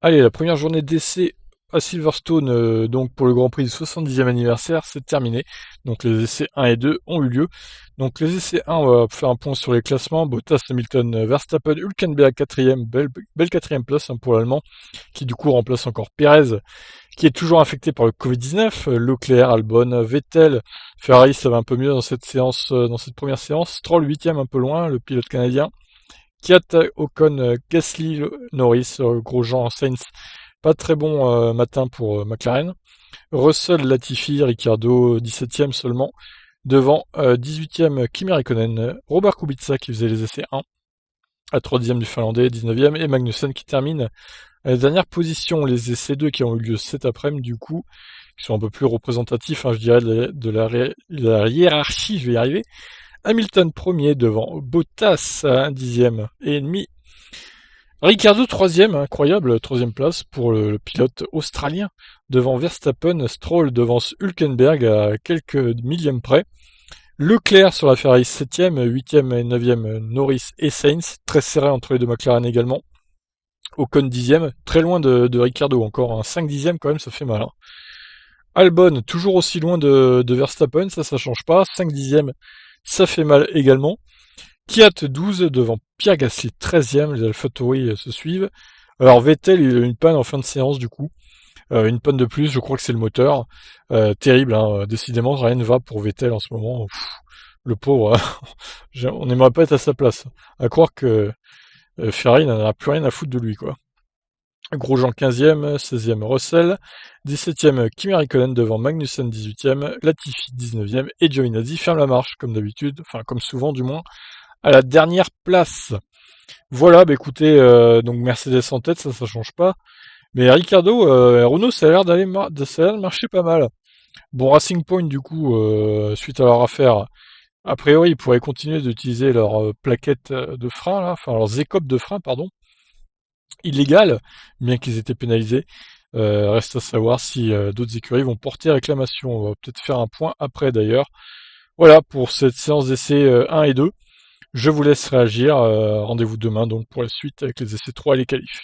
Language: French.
Allez, la première journée d'essai à Silverstone, donc pour le Grand Prix du 70e anniversaire, c'est terminé. Donc les essais 1 et 2 ont eu lieu. Donc les essais 1, on va faire un point sur les classements. Bottas, Hamilton, Verstappen, Hülkenberg 4e, belle 4e place hein, pour l'Allemand, qui du coup remplace encore Perez, qui est toujours infecté par le Covid-19. Leclerc, Albon, Vettel, Ferrari, ça va un peu mieux dans cette séance, dans cette première séance. Stroll 8e un peu loin, le pilote canadien. Kiat, Ocon, Gasly, Norris, Grosjean, Sainz. Pas très bon matin pour McLaren. Russell, Latifi, Ricciardo, 17e seulement. Devant 18e Kimi Raikkonen, Robert Kubica qui faisait les essais 1 à 3e du Finlandais, 19e, et Magnussen qui termine à la dernière position. Les essais 2 qui ont eu lieu cet après-midi du coup, qui sont un peu plus représentatifs, hein, je dirais, de la hiérarchie, je vais y arriver. Hamilton premier devant Bottas à 1/10 et demi. Ricciardo troisième, incroyable, troisième place pour le pilote australien, devant Verstappen, Stroll devant Hülkenberg à quelques millièmes près. Leclerc sur la Ferrari 7e, 8e et 9e Norris et Sainz, très serré entre les deux McLaren également. Ocon 10e, très loin de Ricciardo encore, hein, 5 dixièmes quand même, ça fait mal. Hein. Albon, toujours aussi loin de Verstappen, ça change pas, 5 dixièmes, ça fait mal également. Kiat 12 devant Pierre Gasly 13e, les AlphaTauri se suivent. Alors Vettel, il a eu une panne en fin de séance du coup. Une panne de plus, je crois que c'est le moteur. Terrible, hein, décidément, rien ne va pour Vettel en ce moment. Pff, le pauvre, on n'aimerait pas être à sa place. À croire que Ferrari n'en a plus rien à foutre de lui, quoi. Grosjean 15e, 16e Russell, 17e Kimi Raikkonen devant Magnussen 18e, Latifi 19e et Giovinazzi ferme la marche, comme d'habitude, enfin comme souvent du moins, à la dernière place. Voilà, bah écoutez, donc Mercedes en tête, ça change pas. Mais Ricardo, Renault, ça a l'air ça a l'air de marcher pas mal. Bon, Racing Point, du coup, suite à leur affaire, a priori, ils pourraient continuer d'utiliser leurs plaquettes de frein, là, enfin leurs écopes de frein, pardon, illégales, bien qu'ils étaient pénalisés. Reste à savoir si d'autres écuries vont porter réclamation. On va peut-être faire un point après d'ailleurs. Voilà pour cette séance d'essai 1 et 2. Je vous laisse réagir. Rendez-vous demain donc pour la suite avec les essais 3 et les qualifs.